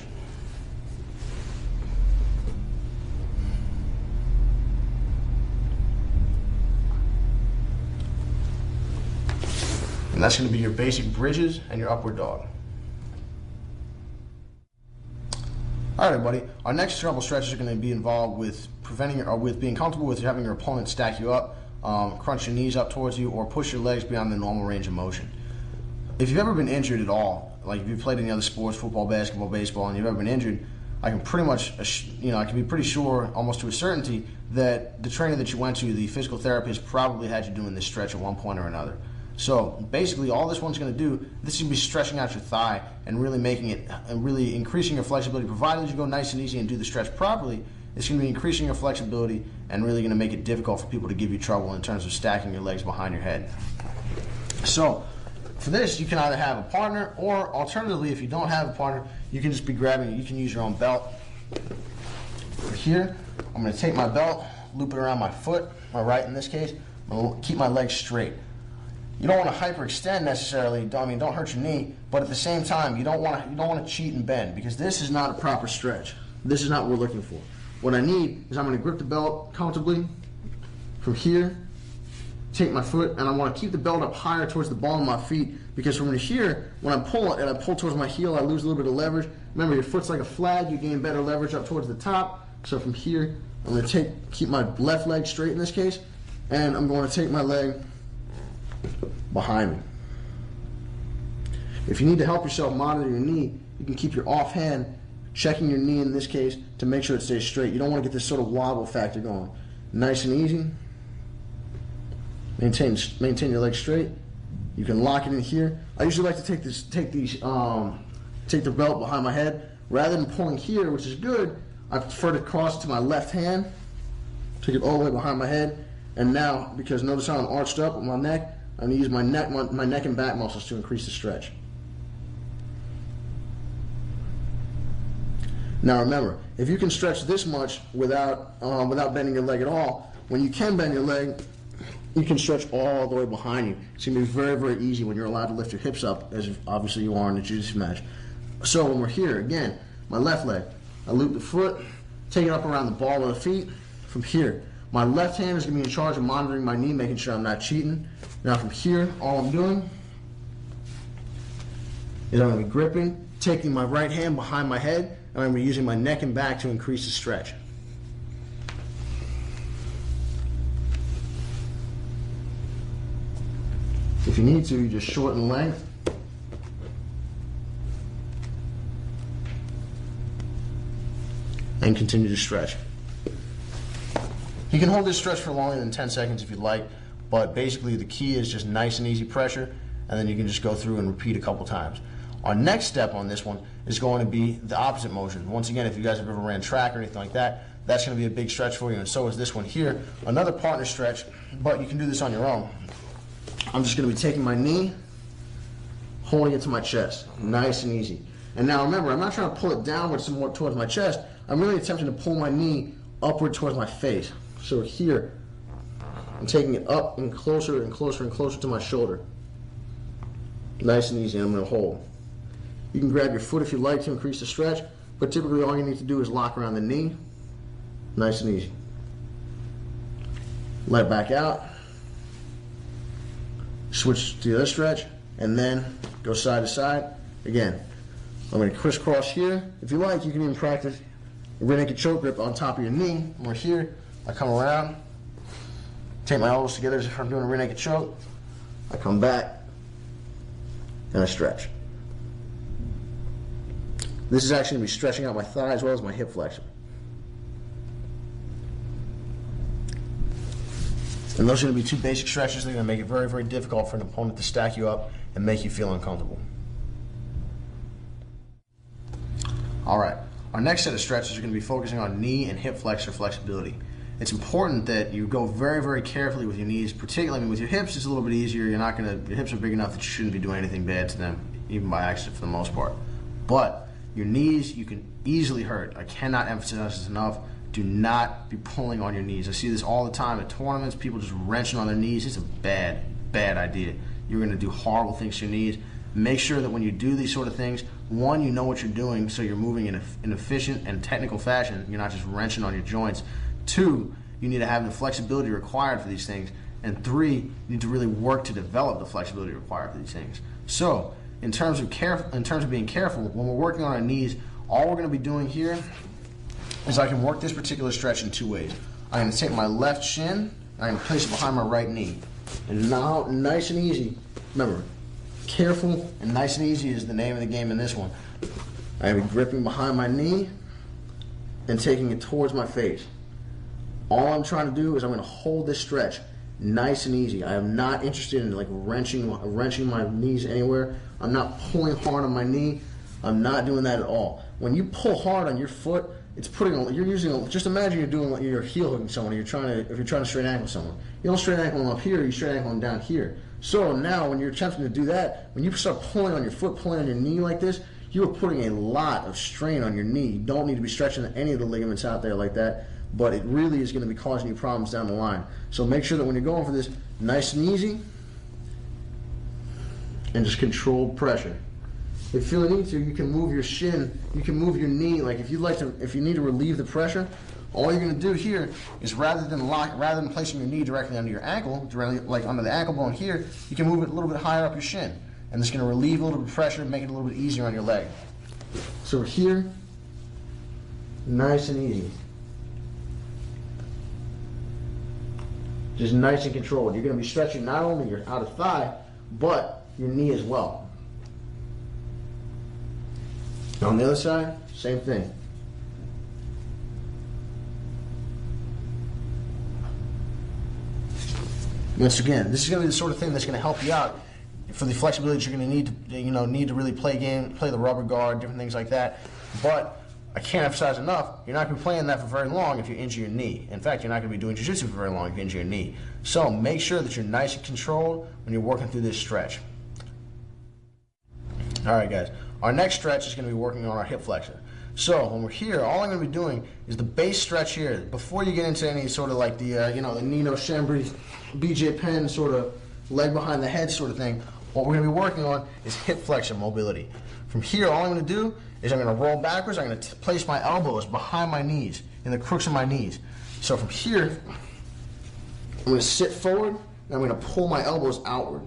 And that's going to be your basic bridges and your upward dog. All right, everybody. Our next couple stretches are going to be involved with being comfortable with having your opponent stack you up, crunch your knees up towards you, or push your legs beyond the normal range of motion. If you've ever been injured at all, like if you've played any other sports, football, basketball, baseball, and you've ever been injured, I can be pretty sure, almost to a certainty, that the trainer that you went to, the physical therapist, probably had you doing this stretch at one point or another. So basically, all this one's going to do, this is going to be stretching out your thigh and really really increasing your flexibility. Provided you go nice and easy and do the stretch properly, it's going to be increasing your flexibility and really going to make it difficult for people to give you trouble in terms of stacking your legs behind your head. So for this, you can either have a partner, or alternatively, if you don't have a partner, you can just be grabbing it. You can use your own belt. For here, I'm going to take my belt, loop it around my foot, my right in this case. I'm going to keep my legs straight. You don't want to hyperextend necessarily. Don't hurt your knee, but at the same time, you don't want to cheat and bend, because this is not a proper stretch. This is not what we're looking for. What I need is I'm going to grip the belt comfortably from here, take my foot, and I want to keep the belt up higher towards the ball of my feet, because from here, when I pull towards my heel, I lose a little bit of leverage. Remember, your foot's like a flag. You gain better leverage up towards the top. So from here, I'm going to keep my left leg straight in this case, and I'm going to take my leg behind me. If you need to help yourself monitor your knee, you can keep your offhand checking your knee in this case to make sure it stays straight. You don't want to get this sort of wobble factor going. Nice and easy. Maintain your legs straight. You can lock it in here. I usually like to take the belt behind my head. Rather than pulling here, which is good, I prefer to cross to my left hand, take it all the way behind my head, and now, because notice how I'm arched up with my neck, I'm going to use my neck and back muscles to increase the stretch. Now remember, if you can stretch this much without bending your leg at all, when you can bend your leg, you can stretch all the way behind you. It's going to be very, very easy when you're allowed to lift your hips up, as obviously you are in a jiu-jitsu match. So when we're here, again, my left leg, I loop the foot, take it up around the ball of the feet. From here, my left hand is going to be in charge of monitoring my knee, making sure I'm not cheating. Now from here, all I'm doing is I'm going to be gripping, taking my right hand behind my head, and I'm going to be using my neck and back to increase the stretch. If you need to, you just shorten length. And continue to stretch. You can hold this stretch for longer than 10 seconds if you'd like, but basically the key is just nice and easy pressure, and then you can just go through and repeat a couple times. Our next step on this one is going to be the opposite motion. Once again, if you guys have ever ran track or anything like that, that's going to be a big stretch for you, and so is this one here. Another partner stretch, but you can do this on your own. I'm just going to be taking my knee, holding it to my chest, nice and easy. And now remember, I'm not trying to pull it downward some more towards my chest. I'm really attempting to pull my knee upward towards my face. So here, I'm taking it up and closer and closer and closer to my shoulder. Nice and easy, and I'm going to hold. You can grab your foot if you like to increase the stretch, but typically all you need to do is lock around the knee. Nice and easy. Let it back out. Switch to the other stretch, and then go side to side. Again, I'm going to crisscross here. If you like, you can even practice a rear naked choke grip on top of your knee. We're here. I come around, take my elbows together as if I'm doing a rear naked choke. I come back, and I stretch. This is actually going to be stretching out my thigh as well as my hip flexor. And those are going to be two basic stretches that are going to make it very, very difficult for an opponent to stack you up and make you feel uncomfortable. All right, our next set of stretches are going to be focusing on knee and hip flexor flexibility. It's important that you go very, very carefully with your knees, particularly with your hips. It's a little bit easier. Your hips are big enough that you shouldn't be doing anything bad to them, even by accident for the most part. But your knees, you can easily hurt. I cannot emphasize this enough. Do not be pulling on your knees. I see this all the time at tournaments, people just wrenching on their knees. It's a bad, bad idea. You're going to do horrible things to your knees. Make sure that when you do these sort of things, one, you know what you're doing, so you're moving in an efficient and technical fashion. You're not just wrenching on your joints. Two, you need to have the flexibility required for these things. And three, you need to really work to develop the flexibility required for these things. So, in terms of being careful, when we're working on our knees, all we're going to be doing here is I can work this particular stretch in two ways. I'm going to take my left shin and I'm going to place it behind my right knee. And now, nice and easy, remember, careful and nice and easy is the name of the game in this one. I'm gripping behind my knee and taking it towards my face. All I'm trying to do is I'm going to hold this stretch nice and easy. I am not interested in like wrenching my knees anywhere. I'm not pulling hard on my knee. I'm not doing that at all. When you pull hard on your foot, it's just imagine you're heel hooking someone, if you're trying to straight ankle someone. You don't straight ankle them up here, you straight ankle them down here. So now when you're attempting to do that, when you start pulling on your foot, pulling on your knee like this, you are putting a lot of strain on your knee. You don't need to be stretching any of the ligaments out there like that, but it really is going to be causing you problems down the line. So make sure that when you're going for this, nice and easy, and just controlled pressure. If you need to, you can move your shin, you can move your knee. Like if you need to relieve the pressure, all you're going to do here is rather than placing your knee directly under your ankle, directly like under the ankle bone here, you can move it a little bit higher up your shin, and it's going to relieve a little bit of pressure and make it a little bit easier on your leg. So here, nice and easy, just nice and controlled. You're going to be stretching not only your outer thigh, but your knee as well. On the other side, same thing. Once again, this is going to be the sort of thing that's going to help you out for the flexibility that you're going to need to really play the rubber guard, different things like that. But I can't emphasize enough, you're not going to be playing that for very long if you injure your knee. In fact, you're not going to be doing jiu-jitsu for very long if you injure your knee. So make sure that you're nice and controlled when you're working through this stretch. All right, guys. Our next stretch is going to be working on our hip flexor. So when we're here, all I'm going to be doing is the base stretch here. Before you get into any sort of like the the Nino Schembri, BJ Penn sort of leg behind the head sort of thing, what we're going to be working on is hip flexor mobility. From here, all I'm going to do is I'm going to roll backwards. I'm going to place my elbows behind my knees, in the crooks of my knees. So from here, I'm going to sit forward and I'm going to pull my elbows outward.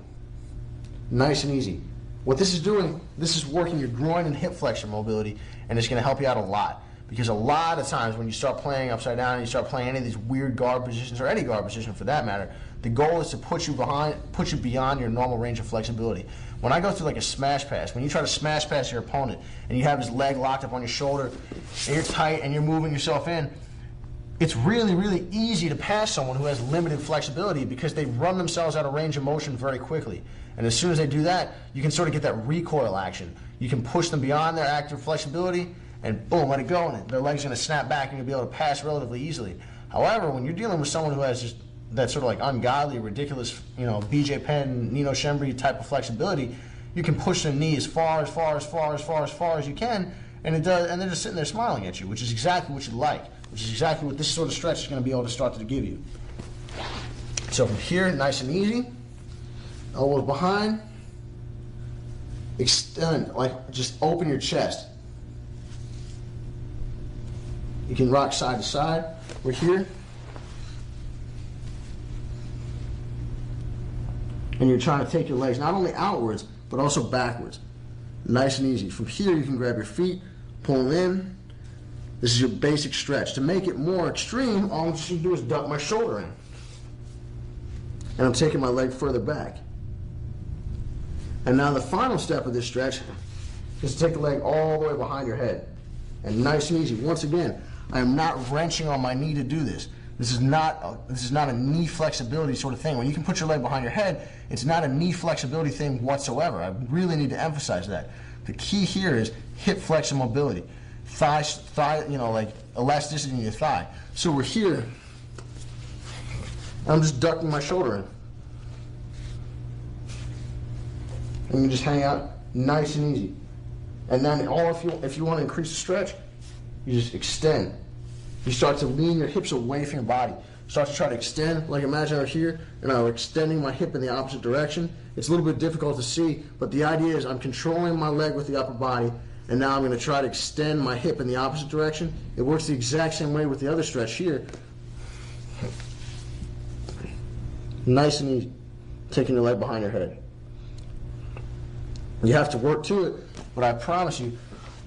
Nice and easy. What this is doing, this is working your groin and hip flexor mobility, and it's going to help you out a lot. Because a lot of times when you start playing upside down and you start playing any of these weird guard positions, or any guard position for that matter, the goal is to put you beyond your normal range of flexibility. When I go through like a smash pass, when you try to smash pass your opponent and you have his leg locked up on your shoulder and you're tight and you're moving yourself in, it's really, really easy to pass someone who has limited flexibility because they run themselves out of range of motion very quickly. And as soon as they do that, you can sort of get that recoil action. You can push them beyond their active flexibility and boom, let it go, and their leg's going to snap back and you'll be able to pass relatively easily. However, when you're dealing with someone who has just that sort of like ungodly, ridiculous, BJ Penn, Nino Schembri type of flexibility, you can push the knee as far as you can, and it does, and they're just sitting there smiling at you, which is exactly what you like, which is exactly what this sort of stretch is going to be able to start to give you. So from here, nice and easy, elbows behind, extend, like just open your chest. You can rock side to side. We're here. And you're trying to take your legs not only outwards, but also backwards. Nice and easy. From here, you can grab your feet, pull them in. This is your basic stretch. To make it more extreme, all I'm just going to do is duck my shoulder in. And I'm taking my leg further back. And now the final step of this stretch is to take the leg all the way behind your head. And nice and easy. Once again, I am not wrenching on my knee to do this. This is not a knee flexibility sort of thing. When you can put your leg behind your head, it's not a knee flexibility thing whatsoever. I really need to emphasize that. The key here is hip flex and mobility. Thigh, like elasticity in your thigh. So we're here. I'm just ducking my shoulder in. And you just hang out nice and easy. And then if you want to increase the stretch, you just extend. You start to lean your hips away from your body. Start to try to extend, like imagine I'm here and I'm extending my hip in the opposite direction. It's a little bit difficult to see, but the idea is I'm controlling my leg with the upper body, and now I'm going to try to extend my hip in the opposite direction. It works the exact same way with the other stretch here. Nice and easy, taking your leg behind your head. You have to work to it, but I promise you,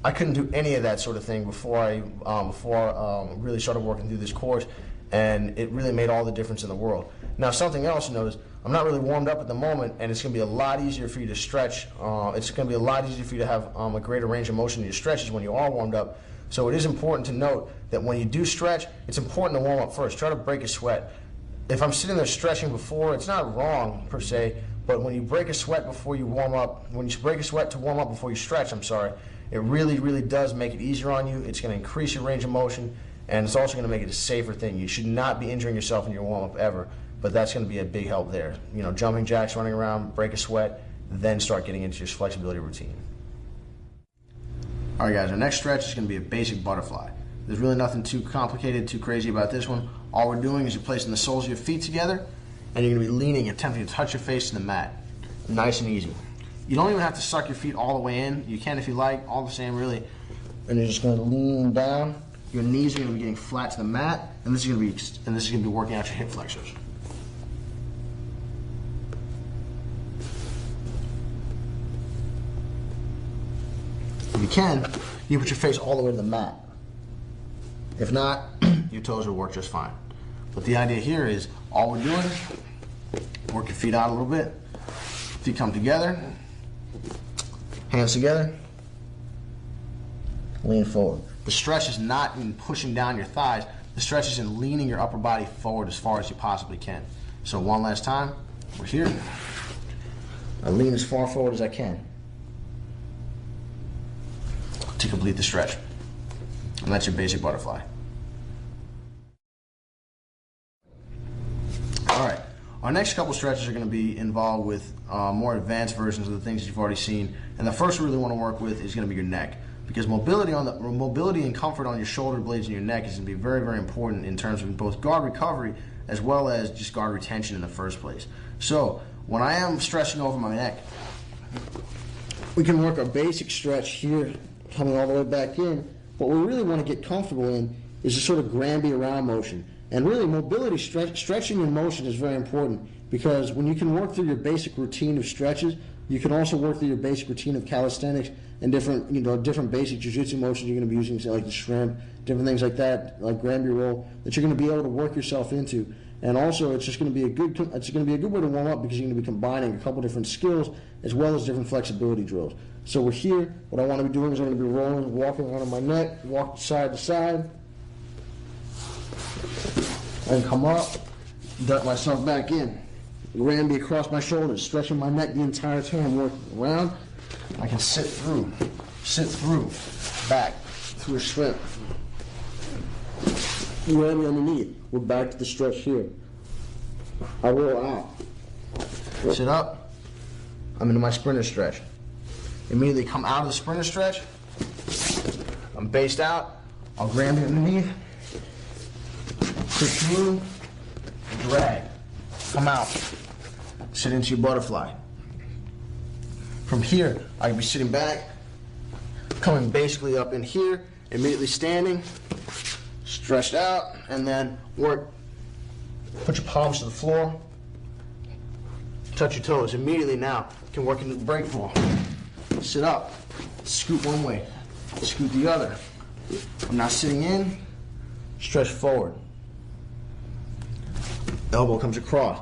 I couldn't do any of that sort of thing before I really started working through this course, and it really made all the difference in the world. Now, something else you notice, I'm not really warmed up at the moment, and it's going to be a lot easier for you to stretch. It's going to be a lot easier for you to have a greater range of motion in your stretches when you are warmed up. So it is important to note that when you do stretch, it's important to warm up first. Try to break a sweat. If I'm sitting there stretching before, it's not wrong per se, but when you break a sweat before you warm up, when you break a sweat to warm up before you stretch, it really, really does make it easier on you. It's going to increase your range of motion, and it's also going to make it a safer thing. You should not be injuring yourself in your warm-up ever, but that's going to be a big help there. You know, jumping jacks, running around, break a sweat, then start getting into your flexibility routine. All right, guys, our next stretch is going to be a basic butterfly. There's really nothing too complicated, too crazy about this one. All we're doing is you're placing the soles of your feet together, and you're going to be leaning, attempting to touch your face to the mat. Nice and easy. You don't even have to suck your feet all the way in. You can if you like, all the same really. And you're just going to lean down. Your knees are going to be getting flat to the mat, and this is going to be working out your hip flexors. If you can, you put your face all the way to the mat. If not, your toes will work just fine. But the idea here is all we're doing, work your feet out a little bit. Feet come together. Hands together, lean forward. The stretch is not in pushing down your thighs. The stretch is in leaning your upper body forward as far as you possibly can. So one last time, we're here. I lean as far forward as I can to complete the stretch. And that's your basic butterfly. All right. Our next couple stretches are going to be involved with more advanced versions of the things you've already seen, and the first we really want to work with is going to be your neck, because mobility and comfort on your shoulder blades and your neck is going to be very, very important in terms of both guard recovery as well as just guard retention in the first place. So when I am stretching over my neck, we can work our basic stretch here, coming all the way back in. What we really want to get comfortable in is a sort of Granby around motion. And really, mobility, stretching and motion is very important, because when you can work through your basic routine of stretches, you can also work through your basic routine of calisthenics and different basic jiu-jitsu motions you're going to be using, say like the shrimp, different things like that, like Granby roll, that you're going to be able to work yourself into. And also, it's going to be a good way to warm up, because you're going to be combining a couple different skills as well as different flexibility drills. So we're here. What I want to be doing is I'm going to be rolling, walking on my neck, walk side to side. And come up, duck myself back in. Granby across my shoulders, stretching my neck the entire time, working around. I can sit through, back, through a shrimp. Granby underneath. We're back to the stretch here. I roll out. Sit up. I'm into my sprinter stretch. Immediately come out of the sprinter stretch. I'm based out. I'll grab it underneath. Push through. Drag. Come out. Sit into your butterfly. From here, I can be sitting back, coming basically up in here, immediately standing, stretched out, and then work. Put your palms to the floor. Touch your toes. Immediately now, you can work into the break fall. Sit up. Scoot one way. Scoot the other. I'm now sitting in. Stretch forward. Elbow comes across.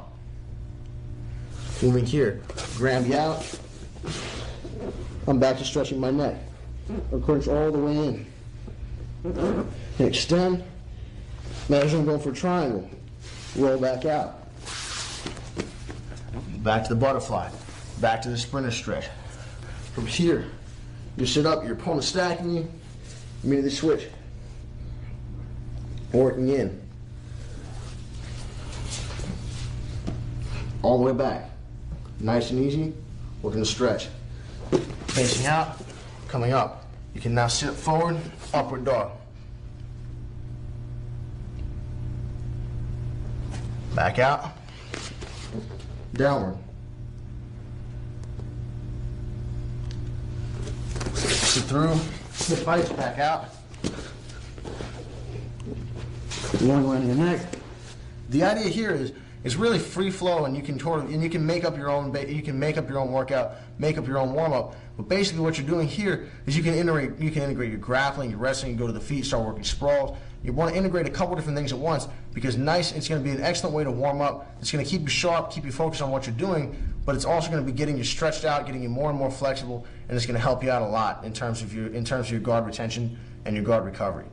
Moving here. Grab you out. I'm back to stretching my neck. I'll crunch all the way in. And extend. Imagine I'm going for a triangle. Roll back out. Back to the butterfly. Back to the sprinter stretch. From here, you sit up, your opponent's stacking you. Immediately switch. Working in. All the way back. Nice and easy. Working the stretch. Facing out, coming up. You can now sit forward, upward dog. Back out. Downward. Sit through, hip heights, back out. One way in your neck. The idea here is really free flow, and you can make up your own workout, make up your own warm up. But basically, what you're doing here is you can integrate your grappling, your wrestling, you go to the feet, start working sprawls. You want to integrate a couple different things at once because it's going to be an excellent way to warm up. It's going to keep you sharp, keep you focused on what you're doing, but it's also going to be getting you stretched out, getting you more and more flexible, and it's going to help you out a lot in terms of your guard retention and your guard recovery.